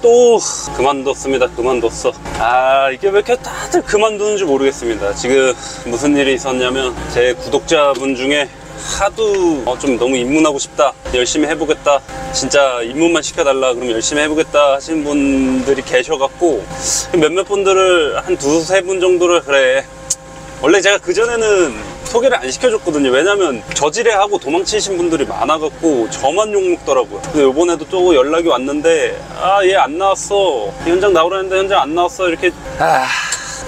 또 그만뒀습니다. 그만뒀어. 이게 왜 이렇게 다들 그만두는지 모르겠습니다. 지금 무슨 일이 있었냐면, 제 구독자분 중에 하도 좀 너무 입문하고 싶다, 열심히 해보겠다, 진짜 입문만 시켜달라, 그럼 열심히 해보겠다 하시는 분들이 계셔갖고, 몇몇 분들을 한 두세 분 정도를, 그래, 원래 제가 그전에는 소개를 안 시켜줬거든요. 왜냐면 저지레하고 도망치신 분들이 많아갖고 저만 욕먹더라고요. 근데 요번에도 또 연락이 왔는데, 얘 안 나왔어, 현장 나오라는데 현장 안 나왔어, 이렇게.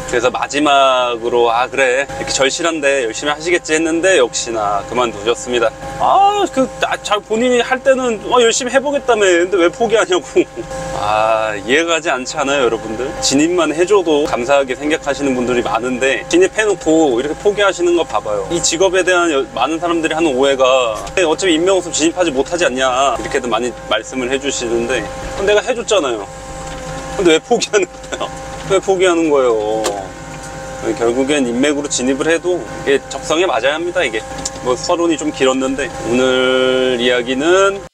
그래서 마지막으로 그래, 이렇게 절실한데 열심히 하시겠지 했는데 역시나 그만두셨습니다. 본인이 할 때는 열심히 해보겠다며. 근데 왜 포기하냐고. 이해가 가지 않지 않아요, 여러분들? 진입만 해줘도 감사하게 생각하시는 분들이 많은데, 진입해놓고 이렇게 포기하시는 거 봐봐요. 이 직업에 대한 많은 사람들이 하는 오해가, 어차피 인명 없으면 진입하지 못하지 않냐, 이렇게도 많이 말씀을 해주시는데, 내가 해줬잖아요. 근데 왜 포기하는 거야? 왜 포기하는 거예요? 결국엔 인맥으로 진입을 해도 이게 적성에 맞아야 합니다. 이게 뭐 서론이 좀 길었는데, 오늘 이야기는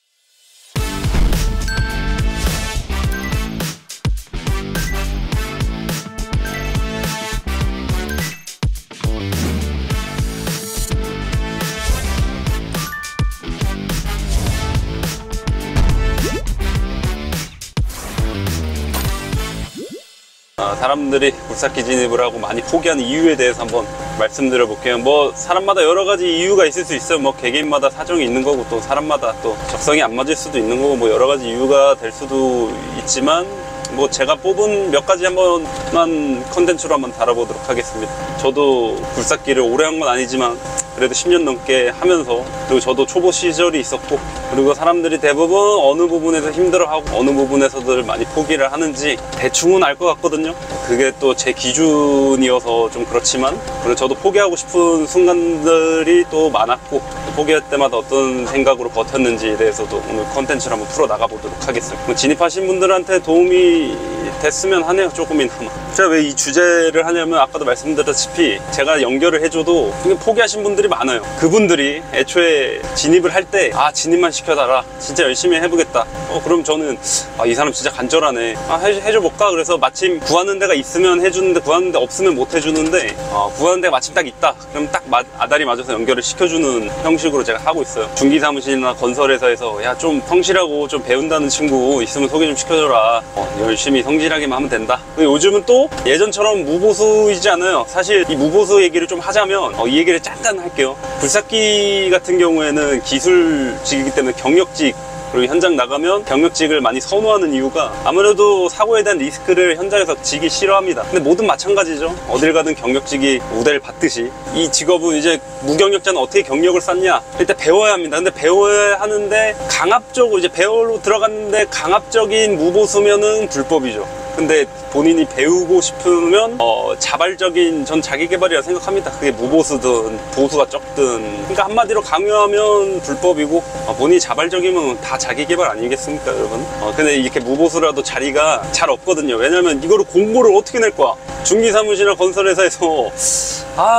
사람들이 굴삭기 진입을 하고 많이 포기하는 이유에 대해서 한번 말씀드려 볼게요. 뭐 사람마다 여러 가지 이유가 있을 수 있어요. 뭐 개개인마다 사정이 있는 거고, 또 사람마다 또 적성이 안 맞을 수도 있는 거고, 뭐 여러 가지 이유가 될 수도 있지만, 뭐 제가 뽑은 몇 가지 한번만 컨텐츠로 한번 다뤄보도록 하겠습니다. 저도 굴삭기를 오래 한 건 아니지만 그래도 10년 넘게 하면서, 그리고 저도 초보 시절이 있었고, 그리고 사람들이 대부분 어느 부분에서 힘들어하고 어느 부분에서들 많이 포기를 하는지 대충은 알 것 같거든요. 그게 또 제 기준이어서 좀 그렇지만, 그리고 저도 포기하고 싶은 순간들이 또 많았고, 포기할 때마다 어떤 생각으로 버텼는지에 대해서도 오늘 컨텐츠를 한번 풀어 나가보도록 하겠습니다. 진입하신 분들한테 도움이 됐으면 하네요, 조금이나마. 제가 왜 이 주제를 하냐면, 아까도 말씀드렸다시피 제가 연결을 해줘도 포기하신 분들이 많아요. 그분들이 애초에 진입을 할 때 진입만 시켜달라, 진짜 열심히 해보겠다, 그럼 저는 이 사람 진짜 간절하네, 해줘볼까? 그래서 마침 구하는 데가 있으면 해주는데, 구하는 데 없으면 못 해주는데, 구하는 데가 마침 딱 있다, 그럼 딱 아다리 맞아서 연결을 시켜주는 형식으로 제가 하고 있어요. 중기사무실이나 건설회사에서 좀 성실하고 좀 배운다는 친구 있으면 소개 좀 시켜줘라, 열심히 성실하게만 하면 된다. 요즘은 또 예전처럼 무보수이지 않아요. 사실 이 무보수 얘기를 좀 하자면, 이 얘기를 잠깐 할게요. 굴삭기 같은 경우에는 기술직이기 때문에 경력직, 그리고 현장 나가면 경력직을 많이 선호하는 이유가, 아무래도 사고에 대한 리스크를 현장에서 지기 싫어합니다. 근데 뭐든 마찬가지죠. 어딜 가든 경력직이 우대를 받듯이, 이 직업은 이제 무경력자는 어떻게 경력을 쌓냐, 일단 배워야 합니다. 근데 배워야 하는데 강압적으로, 이제 배우러 들어갔는데 강압적인 무보수면은 불법이죠. 근데 본인이 배우고 싶으면 자발적인, 전 자기개발이라 생각합니다. 그게 무보수든 보수가 적든. 그러니까 한마디로 강요하면 불법이고, 본인이 자발적이면 다 자기개발 아니겠습니까, 여러분? 근데 이렇게 무보수라도 자리가 잘 없거든요. 왜냐면 이거를 공고를 어떻게 낼 거야? 중기사무실이나 건설회사에서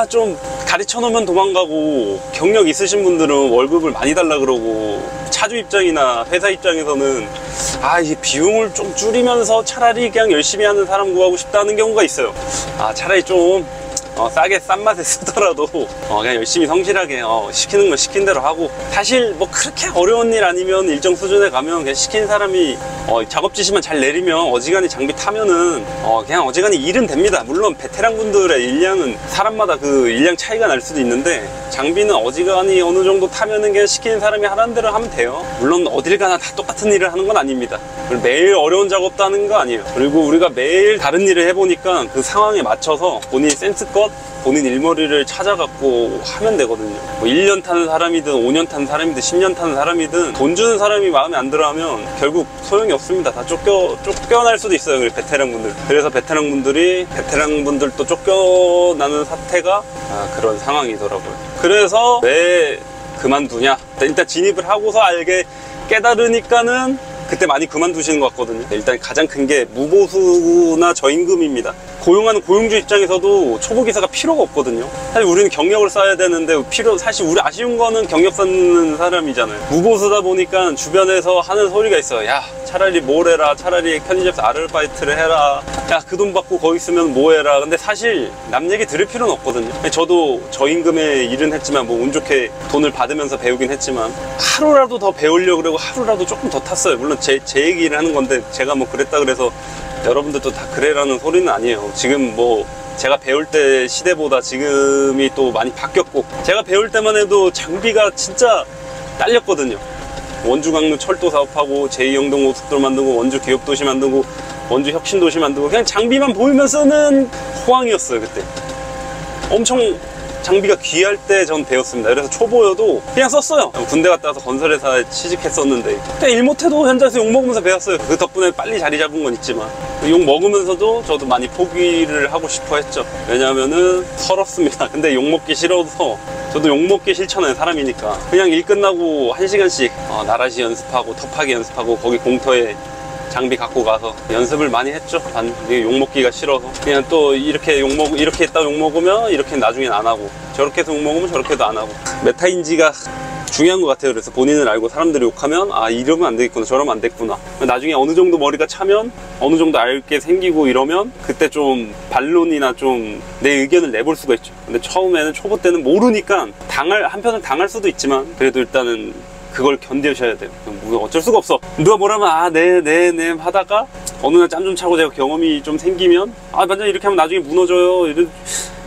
좀 가르쳐 놓으면 도망가고, 경력 있으신 분들은 월급을 많이 달라 그러고, 차주 입장이나 회사 입장에서는 이 비용을 좀 줄이면서 차라리 그냥 열심히 하는 사람 구하고 싶다는 경우가 있어요. 차라리 좀 싸게 싼 맛에 쓰더라도 그냥 열심히 성실하게 시키는 거 시킨 대로 하고, 사실 뭐 그렇게 어려운 일 아니면 일정 수준에 가면 그냥 시킨 사람이 작업 지시만 잘 내리면, 어지간히 장비 타면은 그냥 어지간히 일은 됩니다. 물론 베테랑 분들의 일량은 사람마다 그 일량 차이가 날 수도 있는데, 장비는 어지간히 어느 정도 타면은 그냥 시키는 사람이 하라는 대로 하면 돼요. 물론 어딜 가나 다 똑같은 일을 하는 건 아닙니다. 매일 어려운 작업도 하는 거 아니에요. 그리고 우리가 매일 다른 일을 해보니까 그 상황에 맞춰서 본인 센스껏 본인 일머리를 찾아갖고 하면 되거든요. 뭐 1년 타는 사람이든 5년 타는 사람이든 10년 타는 사람이든, 돈 주는 사람이 마음에 안 들어하면 결국 소용이 없습니다. 다 쫓겨날 수도 있어요, 베테랑 분들. 그래서 베테랑 분들도 쫓겨나는 사태가 그런 상황이더라고요. 그래서 왜 그만두냐? 일단 진입을 하고서 깨달으니까는 그때 많이 그만두시는 것 같거든요. 일단 가장 큰 게 무보수나 저임금입니다. 고용하는 고용주 입장에서도 초보기사가 필요가 없거든요. 사실 우리는 경력을 쌓아야 되는데 사실 우리 아쉬운 거는 경력 쌓는 사람이잖아요. 무보수다 보니까 주변에서 하는 소리가 있어요. 야, 차라리 뭘 해라, 차라리 편의점에서 아르바이트를 해라, 야, 그 돈 받고 거기 있으면 뭐 해라. 근데 사실 남 얘기 들을 필요는 없거든요. 저도 저임금에 일은 했지만 뭐 운 좋게 돈을 받으면서 배우긴 했지만 하루라도 더 배우려고 그러고 하루라도 조금 더 탔어요. 물론 제 얘기를 하는 건데 제가 뭐 그랬다 그래서 여러분들도 다 그래라는 소리는 아니에요. 지금 뭐 제가 배울 때 시대보다 지금이 또 많이 바뀌었고, 제가 배울 때만 해도 장비가 진짜 딸렸거든요. 원주 강릉 철도 사업하고 제2영동 고속도로 만들고 원주 기업도시 만들고 원주 혁신도시 만들고 그냥 장비만 보이면 쓰는 호황이었어요. 그때 엄청 장비가 귀할 때 전 배웠습니다. 그래서 초보여도 그냥 썼어요. 군대 갔다 와서 건설회사에 취직했었는데 그냥 일 못해도 현장에서 욕먹으면서 배웠어요. 그 덕분에 빨리 자리 잡은 건 있지만 욕 먹으면서도 저도 많이 포기를 하고 싶어 했죠. 왜냐하면은 서럽습니다. 근데 욕 먹기 싫어서 저도 욕 먹기 싫잖아요. 사람이니까. 그냥 일 끝나고 1시간씩 나라시 연습하고 터파기 연습하고 거기 공터에 장비 갖고 가서 연습을 많이 했죠. 욕먹기가 싫어서. 그냥 또 이렇게 했다 욕먹으면 이렇게 나중엔 안 하고, 저렇게 해서 욕먹으면 저렇게도 안 하고. 메타인지가 중요한 것 같아요. 그래서 본인을 알고 사람들이 욕하면 아, 이러면 안 되겠구나, 저러면 안 됐구나. 나중에 어느 정도 머리가 차면 어느 정도 알게 생기고 이러면 그때 좀 반론이나 좀 내 의견을 내볼 수가 있죠. 근데 처음에는 초보 때는 모르니까 한편은 당할 수도 있지만 그래도 일단은 그걸 견디셔야 돼요. 어쩔 수가 없어. 누가 뭐라면 아, 네 하다가 어느 날 짬 좀 차고 제가 경험이 좀 생기면 아, 반장님 이렇게 하면 나중에 무너져요. 이런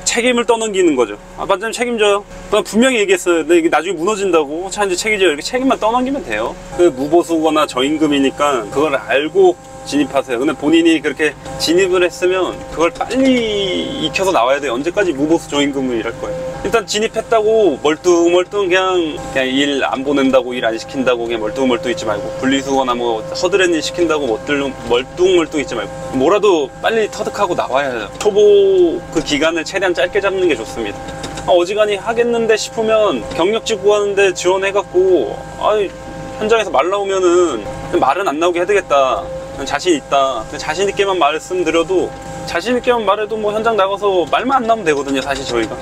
책임을 떠넘기는 거죠. 아, 반장님 책임져요. 그냥 분명히 얘기했어요. 근데 이게 나중에 무너진다고. 자, 이제 책임져요. 이렇게 책임만 떠넘기면 돼요. 그 무보수거나 저임금이니까 그걸 알고 진입하세요. 근데 본인이 그렇게 진입을 했으면 그걸 빨리 익혀서 나와야 돼요. 언제까지 무보수 저임금을 일할 거예요. 일단 진입했다고 멀뚱멀뚱 그냥 일 안 보낸다고, 일 안 시킨다고 그냥 멀뚱멀뚱 있지 말고, 분리수거나 뭐 허드렛 일 시킨다고 멀뚱멀뚱 있지 말고 뭐라도 빨리 터득하고 나와야 해요. 초보 그 기간을 최대한 짧게 잡는 게 좋습니다. 어지간히 하겠는데 싶으면 경력직 구하는데 지원해갖고 현장에서 말 나오면은 말은 안 나오게 해야 되겠다, 자신 있다, 자신 있게만 말씀드려도, 자신 있게만 말해도 뭐 현장 나가서 말만 안 나오면 되거든요. 사실 저희가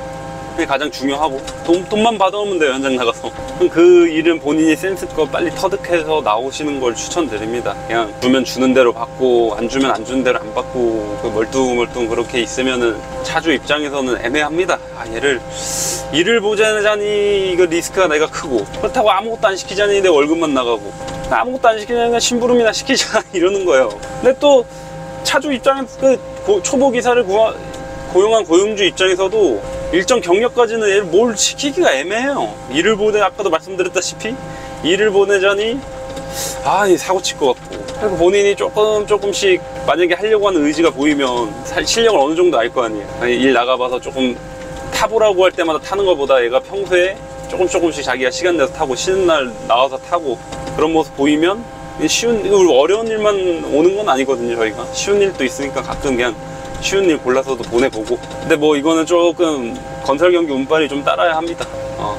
그게 가장 중요하고, 돈만 받아오면 돼요. 현장 나가서. 그 일은 본인이 센스껏 빨리 터득해서 나오시는 걸 추천드립니다. 그냥 주면 주는 대로 받고 안 주면 안 주는 대로 안 받고 그 멀뚱멀뚱 그렇게 있으면은 차주 입장에서는 애매합니다. 얘를 일을 보자니 이거 리스크가 내가 크고, 그렇다고 아무것도 안 시키자니 내 월급만 나가고, 아무것도 안 시키자니 심부름이나 시키자 이러는 거예요. 근데 또 차주 입장에서 그 초보 기사를 고용한 고용주 입장에서도 일정 경력까지는 뭘 시키기가 애매해요. 일을 아까도 말씀드렸다시피 일을 보내자니 사고 칠 것 같고, 그래서 본인이 조금씩 만약에 하려고 하는 의지가 보이면 실력을 어느 정도 알 거 아니에요. 일 나가봐서 조금 타보라고 할 때마다 타는 것보다 얘가 평소에 조금씩 자기가 시간 내서 타고 쉬는 날 나와서 타고 그런 모습 보이면 어려운 일만 오는 건 아니거든요. 저희가 쉬운 일도 있으니까 가끔 그냥 쉬운 일 골라서도 보내보고. 근데 뭐 이거는 조금 건설 경기 운빨이 좀 따라야 합니다.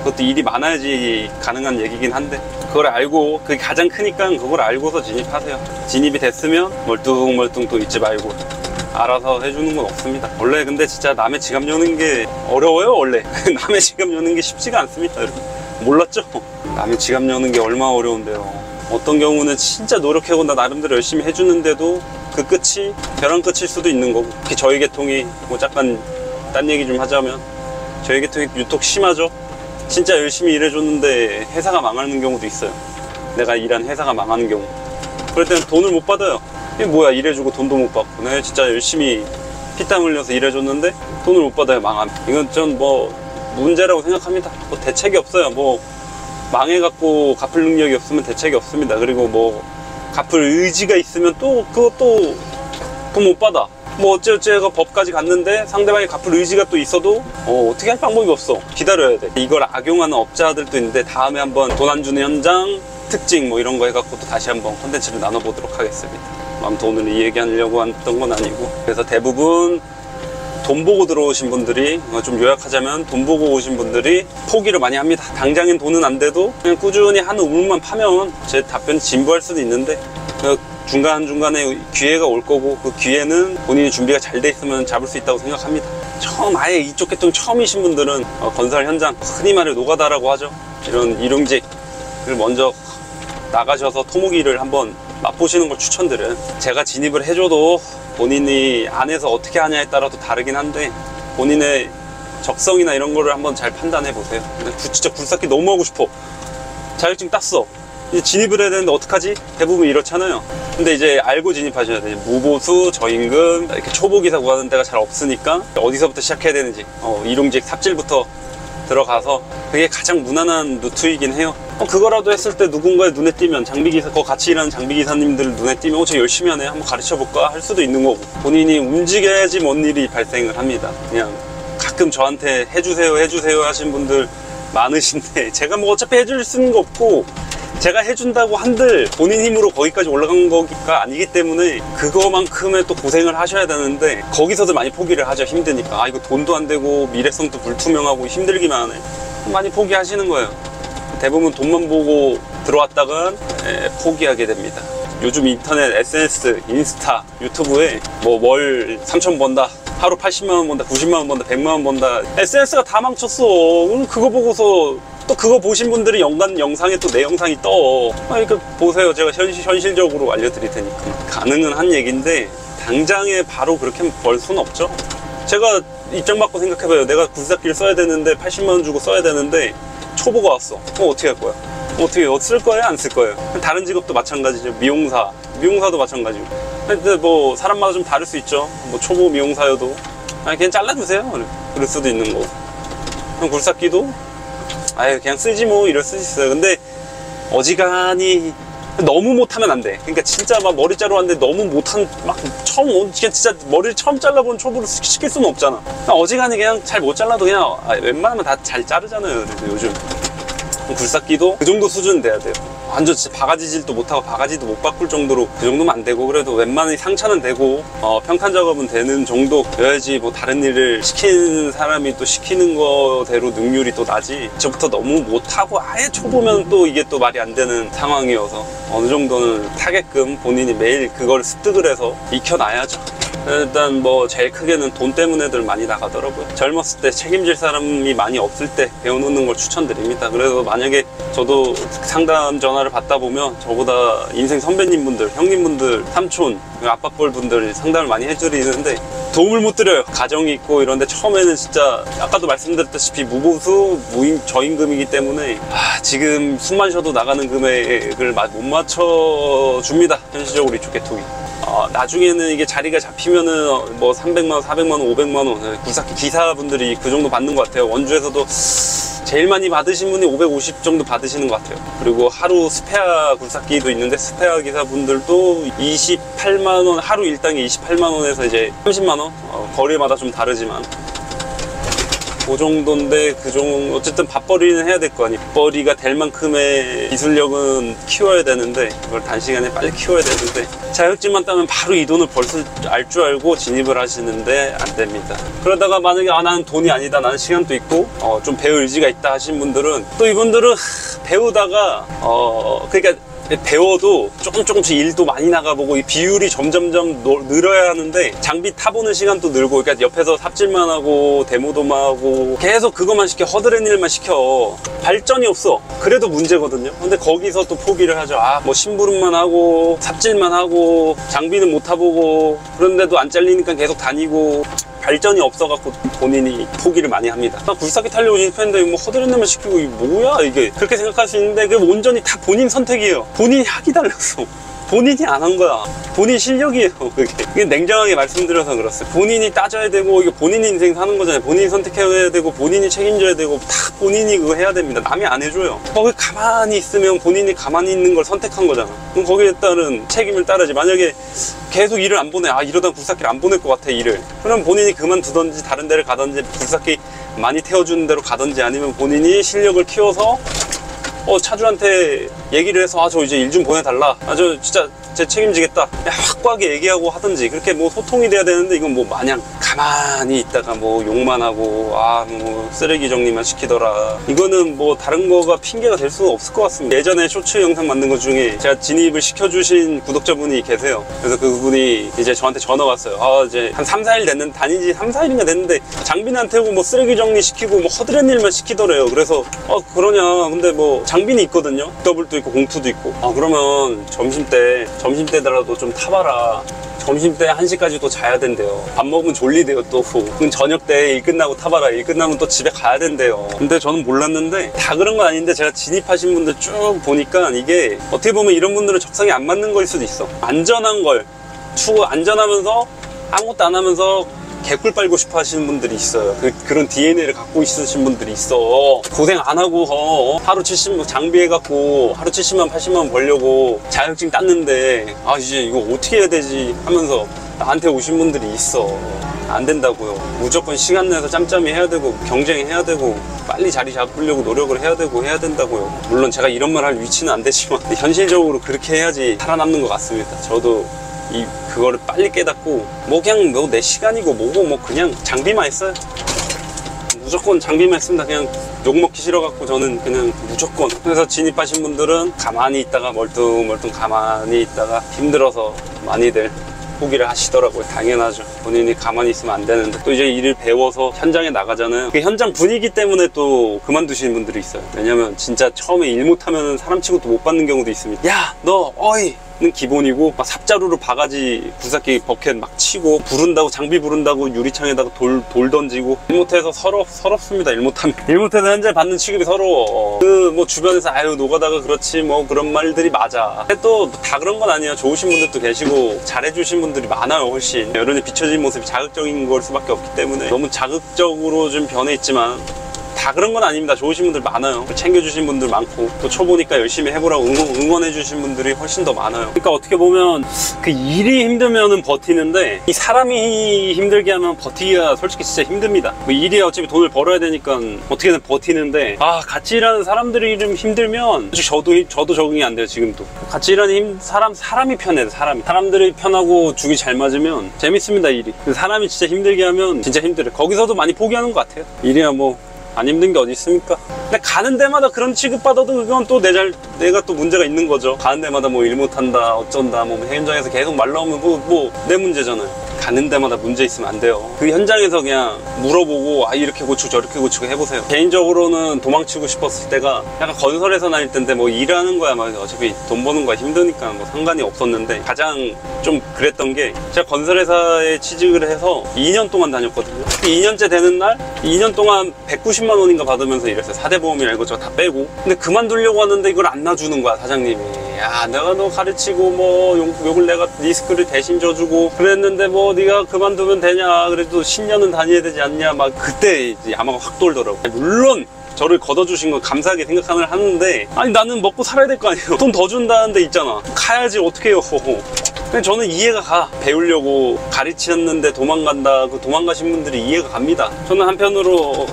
그것도 일이 많아야지 가능한 얘기긴 한데, 그걸 알고, 그게 가장 크니까 그걸 알고서 진입하세요. 진입이 됐으면 멀뚱멀뚱 또 있지 말고 알아서 해주는 건 없습니다. 원래 근데 진짜 남의 지갑 여는 게 어려워요. 원래 남의 지갑 여는 게 쉽지가 않습니다. 여러분 몰랐죠? 남의 지갑 여는 게 얼마나 어려운데요. 어떤 경우는 진짜 노력하고 나 나름대로 열심히 해주는데도 그 끝이 벼랑 끝일 수도 있는 거고, 특히 저희 계통이 뭐 잠깐 딴 얘기 좀 하자면 저희 계통이 유독 심하죠. 진짜 열심히 일해줬는데 회사가 망하는 경우도 있어요. 내가 일한 회사가 망하는 경우. 그럴 때는 돈을 못 받아요. 이게 뭐야, 일해주고 돈도 못 받고 내가 진짜 열심히 피땀 흘려서 일해줬는데 돈을 못 받아요. 망하면. 이건 전 뭐 문제라고 생각합니다. 뭐 대책이 없어요. 뭐 망해갖고 갚을 능력이 없으면 대책이 없습니다. 그리고 뭐 갚을 의지가 있으면 또 그것도 돈 못 받아. 뭐 어째어째가 법까지 갔는데 상대방이 갚을 의지가 또 있어도 어떻게 할 방법이 없어. 기다려야 돼. 이걸 악용하는 업자들도 있는데 다음에 한번 돈 안 주는 현장 특징 뭐 이런 거 해갖고 또 다시 한번 콘텐츠를 나눠보도록 하겠습니다. 아무튼 오늘 이 얘기하려고 했던 건 아니고, 그래서 대부분 돈 보고 들어오신 분들이, 좀 요약하자면 돈 보고 오신 분들이 포기를 많이 합니다. 당장엔 돈은 안 돼도 그냥 꾸준히 한 우물만 파면 제 답변이 진부할 수도 있는데 중간중간에 기회가 올 거고, 그 기회는 본인이 준비가 잘 돼 있으면 잡을 수 있다고 생각합니다. 아예 이쪽 계통 처음이신 분들은 건설 현장, 흔히 말해 노가다라고 하죠. 이런 일용직을 먼저 나가셔서 토목일을 한번 맛보시는 걸 추천드려요. 제가 진입을 해줘도 본인이 안에서 어떻게 하냐에 따라도 다르긴 한데, 본인의 적성이나 이런 거를 한번 잘 판단해 보세요. 진짜 굴삭기 너무 하고 싶어. 자격증 땄어. 이제 진입을 해야 되는데 어떡하지? 대부분 이렇잖아요. 근데 이제 알고 진입하셔야 돼요. 무보수, 저임금, 이렇게 초보기사 구하는 데가 잘 없으니까 어디서부터 시작해야 되는지, 일용직 삽질부터 들어가서 그게 가장 무난한 루트이긴 해요. 그거라도 했을 때 누군가의 눈에 띄면, 장비기사, 같이 일하는 장비기사님들 눈에 띄면 저 열심히 하네, 한번 가르쳐볼까 할 수도 있는 거고, 본인이 움직여야지 뭔 일이 발생을 합니다. 그냥 가끔 저한테 해주세요 하신 분들 많으신데, 제가 뭐 어차피 해줄 수는 없고, 제가 해준다고 한들 본인 힘으로 거기까지 올라간 거가 아니기 때문에 그거만큼의 또 고생을 하셔야 되는데, 거기서도 많이 포기를 하죠. 힘드니까. 이거 돈도 안 되고 미래성도 불투명하고 힘들기만 해. 많이 포기하시는 거예요. 대부분 돈만 보고 들어왔다간 포기하게 됩니다. 요즘 인터넷, SNS, 인스타, 유튜브에 뭐 월 3천 번다, 하루 80만원 번다, 90만원 번다, 100만원 번다, SNS가 다 망쳤어. 그거 보고서 또 그거 보신 분들이 연관 영상에 또 내 영상이 떠. 이렇게 보세요. 제가 현실적으로 알려드릴 테니까. 가능은 한 얘기인데 당장에 바로 그렇게 벌 수는 없죠. 제가 입장 바꿔 생각해봐요. 내가 굴삭기를 써야 되는데 80만원 주고 써야 되는데 초보가 왔어. 어떻게 할 거야? 어떻게 쓸 거예요? 안 쓸 거예요? 다른 직업도 마찬가지죠. 미용사도 마찬가지고. 근데 뭐 사람마다 좀 다를 수 있죠. 뭐 초보 미용사여도 그냥 잘라주세요. 그럴 수도 있는 거고. 그럼 굴삭기도 그냥 쓰지 뭐, 이럴 수 있어요. 근데 어지간히 너무 못하면 안 돼. 그러니까 진짜 막 머리 자르러 왔는데 너무 못한, 막 처음, 진짜 머리를 처음 잘라본 초보를 시킬 수는 없잖아. 어지간히 그냥 잘 못 잘라도 그냥 웬만하면 다 잘 자르잖아요. 그래서 요즘 굴삭기도 그 정도 수준 돼야 돼요. 완전 진짜 바가지질도 못하고 바가지도 못 바꿀 정도로 그 정도면 안 되고, 그래도 웬만히 상차는 되고 평탄 작업은 되는 정도여야지 뭐 다른 일을 시키는 사람이 또 시키는 거대로 능률이 또 나지. 저부터 너무 못하고 아예 초보면 또 이게 또 말이 안 되는 상황이어서 어느 정도는 타게끔 본인이 매일 그걸 습득을 해서 익혀놔야죠. 일단 뭐 제일 크게는 돈 때문에들 많이 나가더라고요. 젊었을 때 책임질 사람이 많이 없을 때 배워놓는 걸 추천드립니다. 그래서 만약에 저도 상담 전화를 받다 보면 저보다 인생 선배님분들, 형님분들, 삼촌, 아빠뻘 분들이 상담을 많이 해드리는데 도움을 못 드려요. 가정이 있고 이런데 처음에는 진짜 아까도 말씀드렸다시피 무보수, 저임금이기 때문에 지금 숨만 쉬어도 나가는 금액을 못 맞춰줍니다. 현실적으로 이쪽 계통이. 나중에는 이게 자리가 잡히면은 뭐 300만원, 400만원, 500만원 굴삭기 기사분들이 그 정도 받는 것 같아요. 원주에서도 제일 많이 받으신 분이 550 정도 받으시는 것 같아요. 그리고 하루 스페어 굴삭기도 있는데 스페어 기사분들도 28만원, 하루 일당이 28만원에서 이제 30만원? 거리마다 좀 다르지만 그 정도인데, 어쨌든 밥벌이는 해야 될 거 아니에요. 밥벌이가 될 만큼의 기술력은 키워야 되는데, 그걸 단시간에 빨리 키워야 되는데, 자격증만 따면 바로 이 돈을 알 줄 알고 진입을 하시는데 안 됩니다. 그러다가 만약에 나는 돈이 아니다, 나는 시간도 있고 좀 배울 의지가 있다 하신 분들은, 또 이분들은 배우다가 그러니까 배워도 조금씩 일도 많이 나가보고 이 비율이 점점점 늘어야 하는데, 장비 타보는 시간도 늘고, 그러니까 옆에서 삽질만 하고 데모도만 하고 계속 그것만 시켜, 허드렛 일만 시켜. 발전이 없어. 그래도 문제거든요. 근데 거기서 또 포기를 하죠. 뭐 심부름만 하고 삽질만 하고 장비는 못 타보고, 그런데도 안 잘리니까 계속 다니고 발전이 없어갖고 본인이 포기를 많이 합니다. 굴삭기 타려고 진입했는데 뭐 허드렛일만 시키고 이게 뭐야 이게, 그렇게 생각할 수 있는데 그게 온전히 다 본인 선택이에요. 본인이 하기 달렸어. 본인이 안 한 거야. 본인 실력이에요. 그게 냉정하게 말씀드려서 그렇어요. 본인이 따져야 되고, 이게 본인 인생 사는 거잖아요. 본인이 선택해야 되고, 본인이 책임져야 되고, 다 본인이 그거 해야 됩니다. 남이 안 해줘요. 거기 가만히 있으면 본인이 가만히 있는 걸 선택한 거잖아. 그럼 거기에 따른 책임을 따르지. 만약에 계속 일을 안 보내, 이러다 굴삭기를 안 보낼 것 같아, 일을. 그럼 본인이 그만두던지 다른 데를 가던지, 굴삭기 많이 태워주는 데로 가던지, 아니면 본인이 실력을 키워서 차주한테 얘기를 해서 저 이제 일 좀 보내달라, 저 진짜 제 책임지겠다, 확고하게 얘기하고 하든지, 그렇게 뭐 소통이 돼야 되는데, 이건 뭐 마냥 가만히 있다가 뭐 욕만 하고 뭐 쓰레기 정리만 시키더라, 이거는 뭐 다른 거가 핑계가 될 수가 없을 것 같습니다. 예전에 쇼츠 영상 만든 것 중에 제가 진입을 시켜주신 구독자분이 계세요. 그래서 그분이 이제 저한테 전화 왔어요. 이제 한 3, 4일 됐는데, 다니지 3, 4일인가 됐는데 장비는 안 태우고 뭐 쓰레기 정리 시키고 뭐 허드렛 일만 시키더래요. 그래서 그러냐, 근데 뭐 장비는 있거든요. 더블도 있고 공투도 있고. 그러면 점심때더라도 좀 타봐라. 점심때 1시까지 또 자야 된대요. 밥 먹으면 졸리대요. 또 그럼 저녁 때 일 끝나고 타봐라. 일 끝나면 또 집에 가야 된대요. 근데 저는 몰랐는데 다 그런 건 아닌데, 제가 진입하신 분들 쭉 보니까 이게 어떻게 보면 이런 분들은 적성이 안 맞는 거일 수도 있어. 안전한 걸 안전하면서 아무것도 안 하면서 개꿀 빨고 싶어 하시는 분들이 있어요. 그런 DNA를 갖고 있으신 분들이 있어. 고생 안 하고 하루 70만 장비해갖고 하루 70만 80만 벌려고 자격증 땄는데 이제 이거 어떻게 해야 되지 하면서 나한테 오신 분들이 있어. 안 된다고요. 무조건 시간 내서 짬짬이 해야 되고 경쟁해야 되고 빨리 자리 잡으려고 노력을 해야 되고 해야 된다고요. 물론 제가 이런 말 할 위치는 안 되지만 현실적으로 그렇게 해야지 살아남는 것 같습니다. 저도 그거를 빨리 깨닫고 그냥 내 시간이고 뭐고 그냥 장비만 했어요. 무조건 장비만 했습니다. 그냥 욕먹기 싫어갖고 저는 그냥 무조건. 그래서 진입하신 분들은 가만히 있다가 멀뚱멀뚱 가만히 있다가 힘들어서 많이들 포기를 하시더라고요. 당연하죠. 본인이 가만히 있으면 안 되는데 또 이제 일을 배워서 현장에 나가잖아요. 그 현장 분위기 때문에 또 그만두시는 분들이 있어요. 왜냐면 진짜 처음에 일 못하면 사람 치고 또 못 받는 경우도 있습니다. 야, 너 어이 는 기본이고 막 삽자루로 바가지 굴삭기 버켓 막 치고 부른다고, 장비 부른다고 유리창에다가 돌 던지고. 일 못해서 서럽습니다. 일 못해서 현재 받는 취급이 서러워. 뭐 주변에서 아유 노가다가 그렇지 뭐 그런 말들이 맞아. 근데 또 다 그런 건 아니에요. 좋으신 분들도 계시고 잘해주신 분들이 많아요. 훨씬 여론에 비춰진 모습이 자극적인 걸 수밖에 없기 때문에 너무 자극적으로 좀 변해 있지만 다 그런 건 아닙니다. 좋으신 분들 많아요. 챙겨주신 분들 많고 또 쳐보니까 열심히 해보라고 응원해주신 분들이 훨씬 더 많아요. 그러니까 어떻게 보면 그 일이 힘들면은 버티는데 이 사람이 힘들게 하면 버티기가 솔직히 진짜 힘듭니다. 뭐 일이 어차피 돈을 벌어야 되니까 어떻게든 버티는데 같이 일하는 사람들이 좀 힘들면 저도 적응이 안 돼요. 지금도 같이 일하는 사람이 편해요. 사람들이 편하고 죽이 잘 맞으면 재밌습니다. 일이. 사람이 진짜 힘들게 하면 진짜 힘들어요. 거기서도 많이 포기하는 것 같아요. 일이야 뭐 안 힘든 게 어디 있습니까? 근데 가는 데마다 그런 취급받아도 그건 또 내가 또 문제가 있는 거죠. 가는 데마다 뭐 일 못한다 어쩐다 뭐 현장에서 계속 말 나오면 뭐 내 문제잖아요. 가는 데마다 문제 있으면 안 돼요. 그 현장에서 그냥 물어보고 이렇게 고치고 저렇게 고치고 해보세요. 개인적으로는 도망치고 싶었을 때가 약간 건설회사 다닐 때인데 뭐 일하는 거야 막 어차피 돈 버는 거야 힘드니까 뭐 상관이 없었는데, 가장 좀 그랬던 게 제가 건설회사에 취직을 해서 2년 동안 다녔거든요. 2년째 되는 날 2년 동안 190만 원인가 받으면서 일했어요. 4대 보험이랑 이것저것 다 빼고. 근데 그만두려고 하는데 이걸 안 놔주는 거야 사장님이. 야, 내가 너 가르치고 뭐 욕을 내가 리스크를 대신 져주고 그랬는데 뭐 네가 그만두면 되냐, 그래도 10년은 다녀야 되지 않냐, 막 그때 이제 야마가 확 돌더라고. 물론 저를 걷어주신 건 감사하게 생각을 하는데 나는 먹고 살아야 될 거 아니에요. 돈 더 준다는 데 있잖아. 가야지 어떻게 해요. 근데 저는 이해가 가. 배우려고 가르치셨는데 도망간다. 그 도망가신 분들이 이해가 갑니다. 저는 한편으로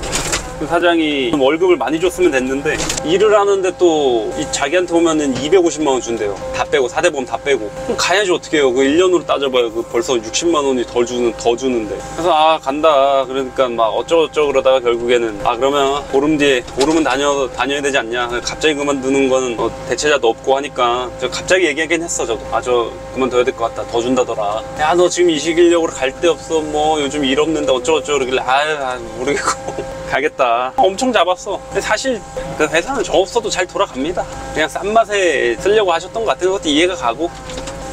그 사장이 월급을 많이 줬으면 됐는데 일을 하는데 또 자기한테 오면은 250만 원 준대요. 다 빼고 4대 보험 다 빼고. 그럼 가야지 어떻게 해요. 그 1년으로 따져봐요. 그 벌써 60만 원이 더 주는데. 그래서 간다. 그러니까 막 어쩌고저쩌고 그러다가 결국에는 그러면 보름은 다녀야 되지 않냐. 갑자기 그만두는 거는 대체자도 없고 하니까 저 갑자기 얘기하긴 했어. 저도 저 그만둬야 될 것 같다. 더 준다더라. 야, 너 지금 이 시기력으로 갈 데 없어. 뭐 요즘 일 없는데 어쩌고저쩌고 그러길래 모르겠고 가겠다. 엄청 잡았어. 근데 사실 그 회사는 저 없어도 잘 돌아갑니다. 그냥 싼 맛에 쓰려고 하셨던 것 같은 것도 이해가 가고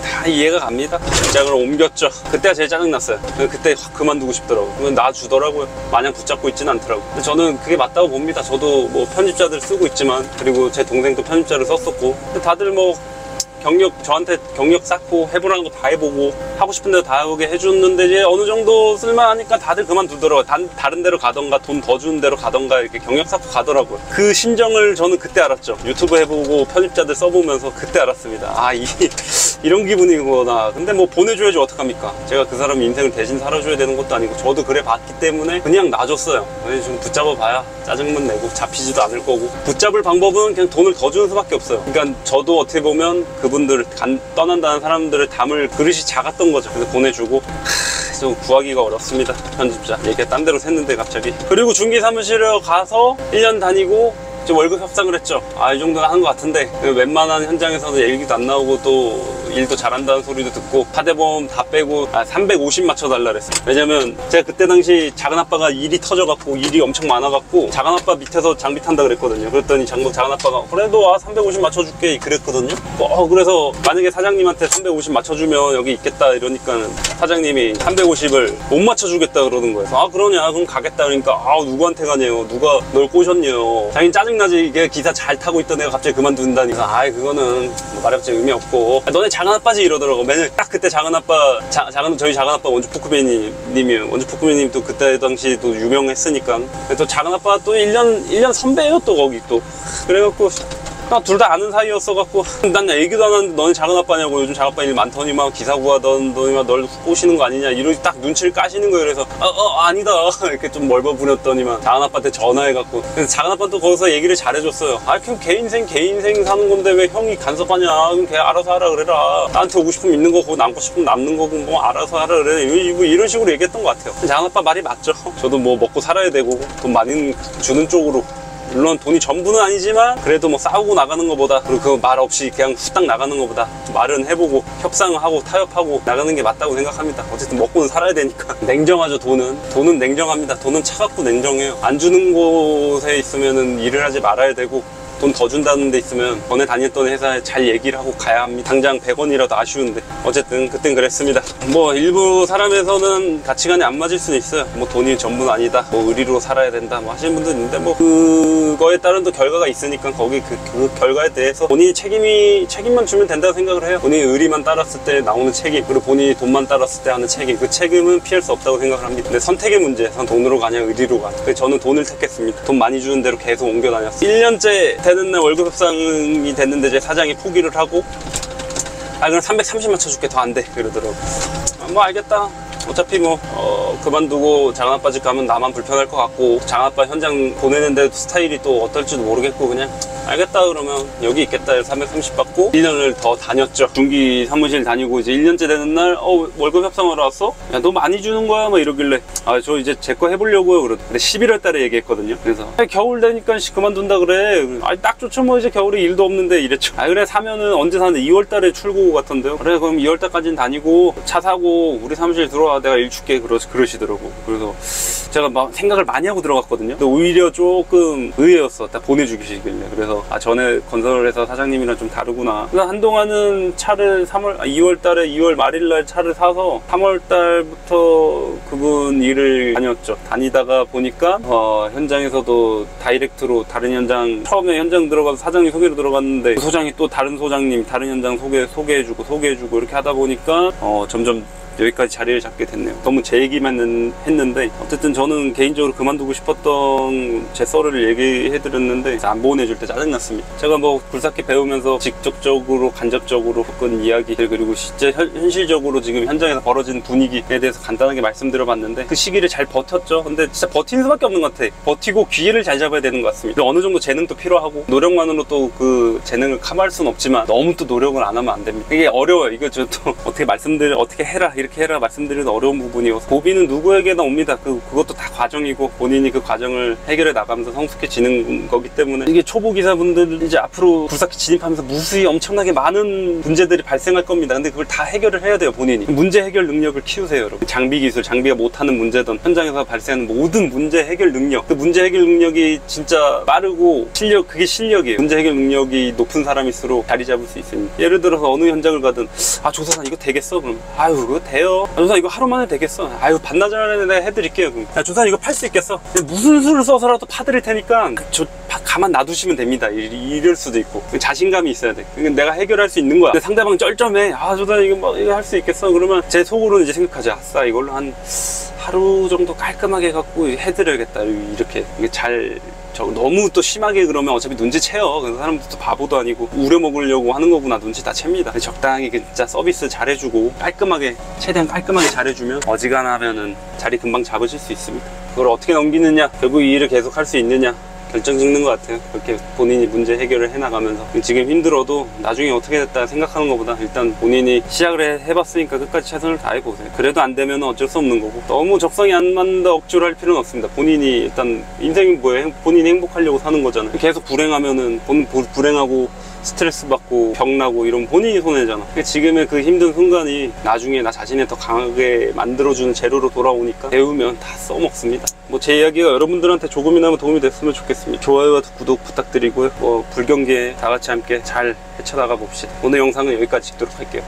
다 이해가 갑니다. 직장을 옮겼죠. 그때가 제일 짜증났어요. 그때 확 그만두고 싶더라고요. 놔주더라고요. 마냥 붙잡고 있지는 않더라고요. 근데 저는 그게 맞다고 봅니다. 저도 뭐 편집자들 쓰고 있지만, 그리고 제 동생도 편집자를 썼었고, 근데 다들 뭐 저한테 경력 쌓고 해보라는 거 다 해보고 하고 싶은 대로 다 해보게 해줬는데 이제 어느 정도 쓸만하니까 다들 그만두더라고요. 다른 데로 가던가 돈 더 주는 데로 가던가 이렇게 경력 쌓고 가더라고요. 그 심정을 저는 그때 알았죠. 유튜브 해보고 편집자들 써보면서 그때 알았습니다. 이런 기분이구나. 근데 뭐 보내줘야지 어떡합니까? 제가 그 사람 인생을 대신 살아줘야 되는 것도 아니고 저도 그래 봤기 때문에 그냥 놔줬어요. 좀 붙잡아봐야 짜증만 내고 잡히지도 않을 거고. 붙잡을 방법은 그냥 돈을 더 주는 수밖에 없어요. 그러니까 저도 어떻게 보면 그분들 떠난다는 사람들을 담을 그릇이 작았던 거죠. 그래서 보내주고 좀 구하기가 어렵습니다. 편집자. 얘기가 딴 데로 샜는데 갑자기. 그리고 중기 사무실에 가서 1년 다니고 월급 협상을 했죠. 이 정도는 하는 것 같은데 웬만한 현장에서는 얘기도 안 나오고 또 일도 잘한다는 소리도 듣고 파대보험 다 빼고 350 맞춰달라 그랬어요. 왜냐면 제가 그때 당시 작은아빠가 일이 터져갖고 일이 엄청 많아갖고 작은아빠 밑에서 장비 탄다 그랬거든요. 그랬더니 작은아빠가 그래도 350 맞춰줄게 그랬거든요. 그래서 만약에 사장님한테 350 맞춰주면 여기 있겠다 이러니까 사장님이 350을 못 맞춰주겠다 그러는 거예요. 그러냐 그럼 가겠다 그러니까 누구한테 가냐요. 누가 널 꼬셨냐요. 자기는 짜증나지. 이게 기사 잘 타고 있던 애가 갑자기 그만둔다니까. 그거는 뭐 말해봤자 의미 없고. 너네 작은아빠지 이러더라고. 맨날 딱 그때 작은아빠 저희 작은아빠 원주 포크맨님이요. 원주 포크맨님 또 그때 당시 또 유명했으니까. 또 작은아빠 또 1년 선배예요 또 거기 또. 그래갖고 둘 다 아는 사이였어갖고 난 얘기도 안 하는데 너네 작은아빠냐고. 요즘 작은아빠 일 많더니만 기사 구하더니만 널 꼬시는 거 아니냐 이러고 딱 눈치를 까시는 거예요. 그래서 아니다 이렇게 좀 멀버부렸더니만 작은아빠한테 전화해갖고. 그래서 작은아빠는 또 거기서 얘기를 잘해줬어요. 그럼 걔 인생 사는 건데 왜 형이 간섭하냐. 그럼 걔 알아서 하라 그래라. 나한테 오고 싶으면 있는 거고 남고 싶으면 남는 거고 뭐 알아서 하라 그래. 이런 식으로 얘기했던 것 같아요. 작은아빠 말이 맞죠. 저도 뭐 먹고 살아야 되고 돈 많이 주는 쪽으로, 물론 돈이 전부는 아니지만 그래도 뭐 싸우고 나가는 것보다, 그리고 그 말 없이 그냥 후딱 나가는 것보다 말은 해보고 협상하고 타협하고 나가는 게 맞다고 생각합니다. 어쨌든 먹고는 살아야 되니까. 냉정하죠. 돈은 냉정합니다. 돈은 차갑고 냉정해요. 안 주는 곳에 있으면은 일을 하지 말아야 되고, 돈 더 준다는 데 있으면 전에 다녔던 회사에 잘 얘기를 하고 가야 합니다. 당장 100원이라도 아쉬운데. 어쨌든 그땐 그랬습니다. 뭐 일부 사람에서는 가치관이 안 맞을 수는 있어요. 뭐 돈이 전부는 아니다, 뭐 의리로 살아야 된다 뭐 하시는 분들 있는데, 뭐 그거에 따른 또 결과가 있으니까 거기 그 결과에 대해서 본인이 책임만 주면 된다고 생각을 해요. 본인이 의리만 따랐을 때 나오는 책임, 그리고 본인이 돈만 따랐을 때 하는 책임, 그 책임은 피할 수 없다고 생각을 합니다. 근데 선택의 문제, 돈으로 가냐 의리로 가냐. 그래서 저는 돈을 택했습니다. 돈 많이 주는 대로 계속 옮겨 다녔어요. 1년째 되는 날 월급 협상이 됐는데 제 사장이 포기를 하고, 그럼 330 맞춰줄게, 더 안 돼 그러더라고. 뭐 알겠다. 어차피 뭐 그만두고 작은아빠 집 가면 나만 불편할 것 같고, 작은아빠 현장 보내는데 스타일이 또 어떨지도 모르겠고, 그냥 알겠다 그러면 여기 있겠다 해서 330 받고 1년을 더 다녔죠. 중기 사무실 다니고 이제 1년째 되는 날 월급 협상하러 왔어? 야, 너 많이 주는 거야? 막 이러길래 저 이제 제 거 해보려고요. 근데 11월 달에 얘기했거든요. 그래서 겨울 되니까 그만둔다 그래. 딱 좋죠 뭐, 이제 겨울에 일도 없는데 이랬죠. 그래 사면은 언제 사는데 2월 달에 출고 같던데요. 그래 그럼 2월 달까지는 다니고 차 사고 우리 사무실 들어와, 내가 일 줄게 그러시더라고. 그래서 제가 막 생각을 많이 하고 들어갔거든요. 근데 오히려 조금 의외였어. 딱 보내주시길래. 그래서 전에 건설회사 사장님이랑 좀 다르구나. 그래서 한동안은 차를 2월 달에 2월 말일날 차를 사서 3월 달부터 그분 일을 다녔죠. 다니다가 보니까 현장에서도 다이렉트로 다른 현장, 처음에 현장 들어가서 사장님 소개로 들어갔는데 그 소장이 또 다른 소장님 다른 현장 소개해주고 이렇게 하다 보니까 점점 여기까지 자리를 잡게 됐네요. 너무 제 얘기만 했는데, 어쨌든 저는 개인적으로 그만두고 싶었던 제 썰을 얘기해드렸는데 안 보내줄 때 짜증났습니다. 제가 뭐 굴삭기 배우면서 직접적으로 간접적으로 겪은 이야기들, 그리고 실제 현실적으로 지금 현장에서 벌어진 분위기에 대해서 간단하게 말씀드려봤는데, 그 시기를 잘 버텼죠. 근데 진짜 버티는 수밖에 없는 것 같아. 버티고 기회를 잘 잡아야 되는 것 같습니다. 어느 정도 재능도 필요하고, 노력만으로 또 그 재능을 커버할 수는 없지만 너무 또 노력을 안 하면 안 됩니다. 이게 어려워요. 이거 저 또 어떻게 해라 이렇게 해라 말씀드리는 어려운 부분이어서, 고비는 누구에게나 옵니다. 그것도 다 과정이고, 본인이 그 과정을 해결해 나가면서 성숙해지는 거기 때문에, 이게 초보 기사분들 이제 앞으로 굴삭기 진입하면서 무수히 엄청나게 많은 문제들이 발생할 겁니다. 근데 그걸 다 해결을 해야 돼요. 본인이 문제 해결 능력을 키우세요, 여러분. 장비 기술, 장비가 못하는 문제든 현장에서 발생하는 모든 문제 해결 능력, 그 문제 해결 능력이 진짜 빠르고 그게 실력이에요. 문제 해결 능력이 높은 사람일수록 자리 잡을 수 있습니다. 예를 들어서 어느 현장을 가든 조사관 이거 되겠어? 그럼 그거 돼요. 조사관 이거 하루 만에 되겠어? 반나절 안에 내가 해드릴게요. 그럼 조사관 이거 팔 수 있겠어? 무슨 수를 써서라도 파드릴 테니까 가만 놔두시면 됩니다. 이럴 수도 있고. 자신감이 있어야 돼. 내가 해결할 수 있는 거야. 근데 상대방 쩔쩔매. 조사관 이거 할 수 있겠어? 그러면 제 속으로는 이제 생각하지. 아싸, 이걸로 한 하루 정도 깔끔하게 해갖고 해드려야겠다. 이렇게 이게 너무 또 심하게 그러면 어차피 눈치채요. 그래서 사람들도 바보도 아니고 우려먹으려고 하는 거구나, 눈치 다 챕니다. 적당히 진짜 서비스 잘해주고 최대한 깔끔하게 잘해주면 어지간하면은 자리 금방 잡으실 수 있습니다. 그걸 어떻게 넘기느냐, 결국 이 일을 계속 할 수 있느냐, 결정 짓는 것 같아요. 그렇게 본인이 문제 해결을 해나가면서 지금 힘들어도 나중에 어떻게 됐다 생각하는 것보다 일단 본인이 시작을 해봤으니까 끝까지 최선을 다해보세요. 그래도 안 되면 어쩔 수 없는 거고, 너무 적성이 안 맞는다 억지로 할 필요는 없습니다. 본인이 일단 인생이 뭐예요? 본인이 행복하려고 사는 거잖아요. 계속 불행하면은 불행하고 스트레스 받고 병나고 이러면 본인이 손해잖아. 지금의 그 힘든 순간이 나중에 나 자신을 더 강하게 만들어주는 재료로 돌아오니까 배우면 다 써먹습니다. 뭐 제 이야기가 여러분들한테 조금이나마 도움이 됐으면 좋겠습니다. 좋아요와 구독 부탁드리고요. 불경기에 다 같이 함께 잘 헤쳐나가 봅시다. 오늘 영상은 여기까지 찍도록 할게요.